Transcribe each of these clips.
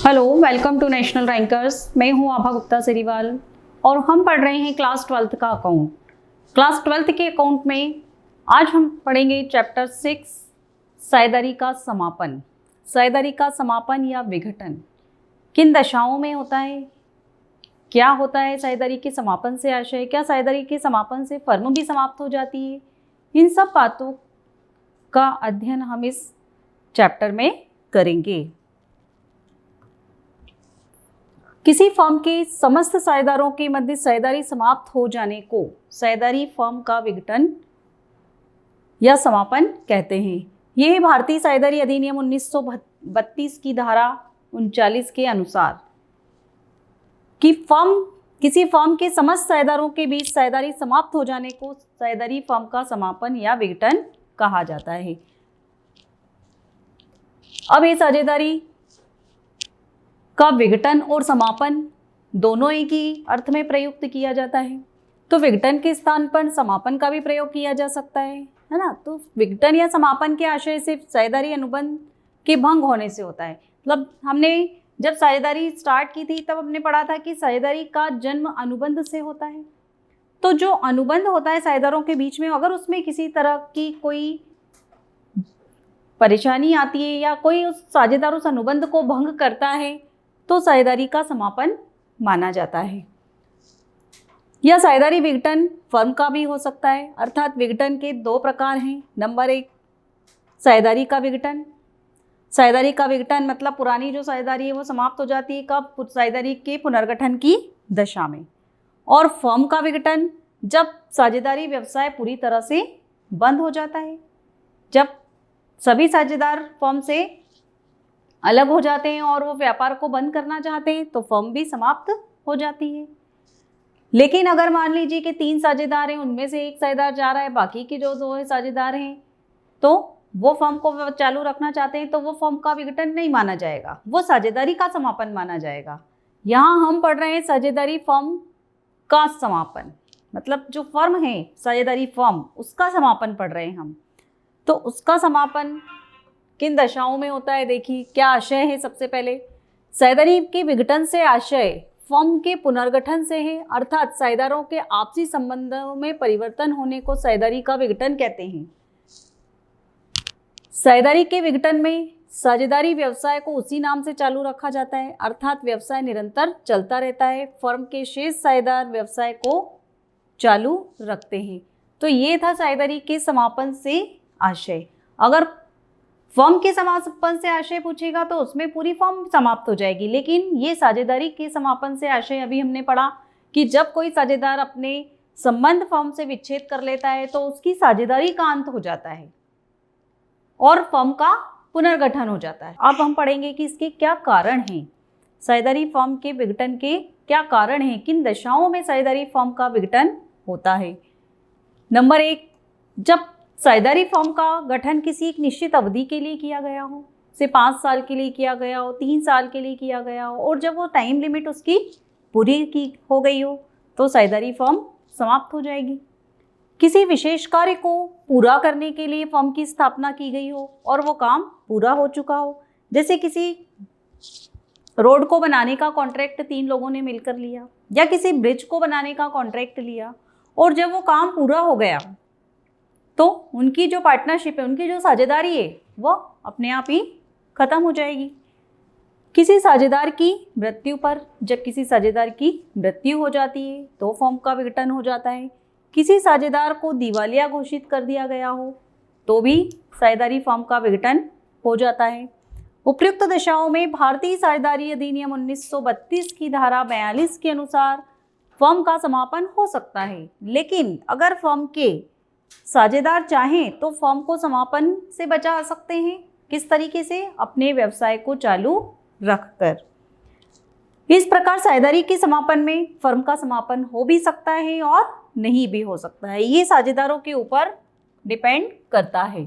Hello, welcome to national rankers. मैं हूं आभा गुप्ता सेरीवाल और हम पढ़ रहे हैं क्लास 12th का अकाउंट। क्लास 12th के अकाउंट में आज हम पढ़ेंगे चैप्टर 6 साझेदारी का समापन। साझेदारी का समापन या विघटन किन दशाओं में होता है, क्या होता है साझेदारी के समापन से आशय, क्या साझेदारी के समापन से फर्म भी समाप्त हो जाती है, इन सब बातों का अध्ययन हम इस चैप्टर में करेंगे। किसी फर्म के समस्त साझेदारों के मध्य साझेदारी समाप्त हो जाने को साझेदारी फर्म का विघटन या समापन कहते हैं। यह भारतीय साझेदारी अधिनियम 1932 की धारा 39 के अनुसार कि किसी फर्म के समस्त साझेदारों के बीच साझेदारी समाप्त हो जाने को साझेदारी फर्म का समापन या विघटन कहा जाता है। अब ये साझेदारी का विघटन और समापन दोनों एक ही अर्थ में प्रयुक्त किया जाता है, तो विघटन के स्थान पर समापन का भी प्रयोग किया जा सकता है ना। तो विघटन या समापन के आशय से साझेदारी अनुबंध के भंग होने से होता है। मतलब हमने जब साझेदारी स्टार्ट की थी तब हमने पढ़ा था कि साझेदारी का जन्म अनुबंध से होता है। तो जो अनुबंध होता है साझेदारों के बीच में, अगर उसमें किसी तरह की कोई परेशानी आती है या कोई उस साझेदार उस अनुबंध को भंग करता है तो साझेदारी का समापन माना जाता है। यह साझेदारी विघटन फर्म का भी हो सकता है, अर्थात विघटन के दो प्रकार हैं। नंबर 1 साझेदारी का विघटन। साझेदारी का विघटन मतलब पुरानी जो साझेदारी है वो समाप्त हो जाती है कब? साझेदारी के पुनर्गठन की दशा में। और फर्म का विघटन जब साझेदारी व्यवसाय पूरी तरह से बंद हो जाता है, जब सभी साझेदार फर्म से अलग हो जाते हैं और वो व्यापार को बंद करना चाहते हैं तो फर्म भी समाप्त हो जाती है। लेकिन अगर मान लीजिए कि 3 साझेदार हैं, उनमें से एक साझेदार जा रहा है, बाकी के जो 2 साझेदार हैं तो वो फर्म को चालू रखना चाहते हैं, तो वो फर्म का विघटन नहीं माना जाएगा, वो साझेदारी का समापन माना जाएगा। यहाँ हम पढ़ रहे हैं साझेदारी फर्म का समापन, मतलब जो फर्म है साझेदारी फर्म उसका समापन पढ़ रहे हैं हम। तो उसका समापन किन दशाओं में होता है, देखिए क्या आशय है। सबसे पहले साझेदारी के विघटन से आशय फर्म के पुनर्गठन से है, अर्थात साझेदारों के आपसी संबंधों में परिवर्तन होने को साझेदारी का विघटन कहते हैं। साझेदारी के विघटन में साझेदारी व्यवसाय को उसी नाम से चालू रखा जाता है, अर्थात व्यवसाय निरंतर चलता रहता है, फर्म के शेष साझेदार व्यवसाय को चालू रखते हैं। तो ये था साझेदारी के समापन से आशय। अगर फर्म के समापन से आशय पूछेगा तो उसमें पूरी फर्म समाप्त हो जाएगी, लेकिन ये साझेदारी के समापन से आशय अभी हमने पढ़ा कि जब कोई साझेदार अपने संबंध फर्म से विच्छेद कर लेता है तो उसकी साझेदारी का अंत हो जाता है और फर्म का पुनर्गठन हो जाता है। अब हम पढ़ेंगे कि इसके क्या कारण हैं, साझेदारी फर्म के विघटन के क्या कारण हैं, किन दशाओं में साझेदारी फर्म का विघटन होता है। नंबर 1, जब साझेदारी फर्म का गठन किसी एक निश्चित अवधि के लिए किया गया हो, से 5 साल के लिए किया गया हो, 3 साल के लिए किया गया हो, और जब वो टाइम लिमिट उसकी पूरी की हो गई हो तो साझेदारी फर्म समाप्त हो जाएगी। किसी विशेष कार्य को पूरा करने के लिए फर्म की स्थापना की गई हो और वो काम पूरा हो चुका हो, जैसे किसी रोड को बनाने का कॉन्ट्रैक्ट 3 लोगों ने मिलकर लिया या किसी ब्रिज को बनाने का कॉन्ट्रैक्ट लिया, और जब वो काम पूरा हो गया तो उनकी जो पार्टनरशिप है, उनकी जो साझेदारी है वो अपने आप ही खत्म हो जाएगी। किसी साझेदार की मृत्यु पर, जब किसी साझेदार की मृत्यु हो जाती है तो फर्म का विघटन हो जाता है। किसी साझेदार को दिवालिया घोषित कर दिया गया हो तो भी साझेदारी फर्म का विघटन हो जाता है। उपयुक्त दशाओं में भारतीय साझेदारी अधिनियम 1932 की धारा 42 के अनुसार फर्म का समापन हो सकता है, लेकिन अगर फर्म के साझेदार चाहें तो फर्म को समापन से बचा सकते हैं। किस तरीके से? अपने व्यवसाय को चालू रखकर। इस प्रकार साझेदारी के समापन में फर्म का समापन हो भी सकता है और नहीं भी हो सकता है, ये साझेदारों के ऊपर डिपेंड करता है।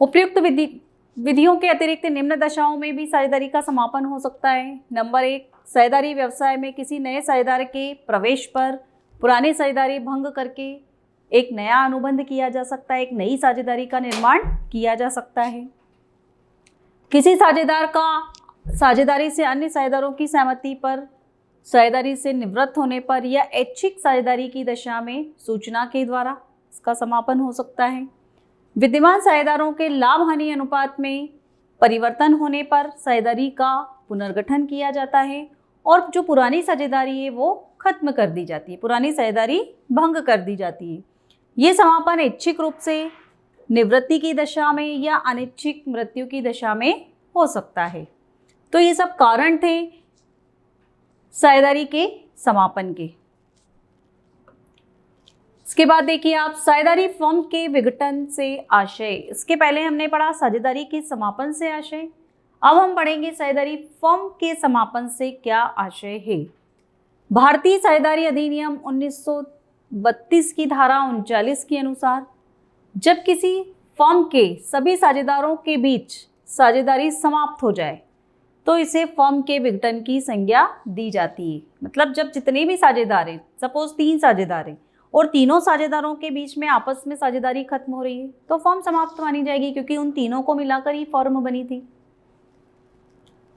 उपयुक्त विधियों के अतिरिक्त निम्न दशाओं में भी साझेदारी का समापन हो सकता है। नंबर 1, साझेदारी व्यवसाय में किसी नए साझेदार के प्रवेश पर पुरानी साझेदारी भंग करके एक नया अनुबंध किया जा सकता है, एक नई साझेदारी का निर्माण किया जा सकता है। किसी साझेदार का साझेदारी से अन्य साझेदारों की सहमति पर, साझेदारी से निवृत्त होने पर या ऐच्छिक साझेदारी की दशा में सूचना के द्वारा इसका समापन हो सकता है। विद्यमान साझेदारों के लाभ हानि अनुपात में परिवर्तन होने पर साझेदारी का पुनर्गठन किया जाता है और जो पुरानी साझेदारी है वो खत्म कर दी जाती है, पुरानी साझेदारी भंग कर दी जाती है। ये समापन ऐच्छिक रूप से निवृत्ति की दशा में या अनैच्छिक मृत्यु की दशा में हो सकता है। तो ये सब कारण थे साझेदारी के समापन के। इसके बाद देखिए आप साझेदारी फर्म के विघटन से आशय। इसके पहले हमने पढ़ा साझेदारी के समापन से आशय, अब हम पढ़ेंगे साझेदारी फर्म के समापन से क्या आशय है। भारतीय साझेदारी अधिनियम 1932 की धारा 39 के अनुसार जब किसी फर्म के सभी साझेदारों के बीच साझेदारी समाप्त हो जाए तो इसे फर्म के विघटन की संज्ञा दी जाती है। मतलब जब जितने भी साझेदार हैं, सपोज 3 साझेदार हैं और तीनों साझेदारों के बीच में आपस में साझेदारी खत्म हो रही है तो फर्म समाप्त मानी जाएगी, क्योंकि उन तीनों को मिलाकर ही फर्म बनी थी।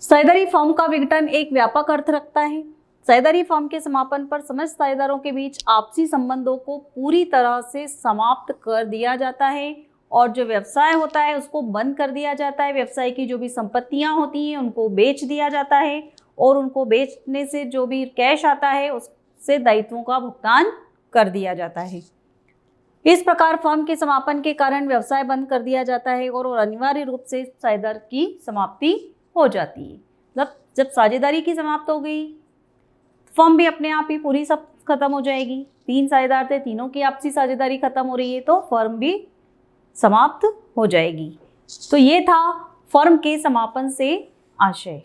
साझेदारी फर्म का विघटन एक व्यापक अर्थ रखता है। साझेदारी फर्म के समापन पर समस्त साझेदारों के बीच आपसी संबंधों को पूरी तरह से समाप्त कर दिया जाता है और जो व्यवसाय होता है उसको बंद कर दिया जाता है। व्यवसाय की जो भी संपत्तियां होती हैं उनको बेच दिया जाता है और उनको बेचने से जो भी कैश आता है उससे दायित्वों का भुगतान कर दिया जाता है। इस प्रकार फर्म के समापन के कारण व्यवसाय बंद कर दिया जाता है और अनिवार्य रूप से साझेदार की समाप्ति हो जाती है। मतलब जब साझेदारी की समाप्त हो गई, फर्म भी अपने आप ही पूरी सब खत्म हो जाएगी। 3 साझेदार थे, तीनों की आपसी साझेदारी खत्म हो रही है तो फर्म भी समाप्त हो जाएगी। तो ये था फर्म के समापन से आशय।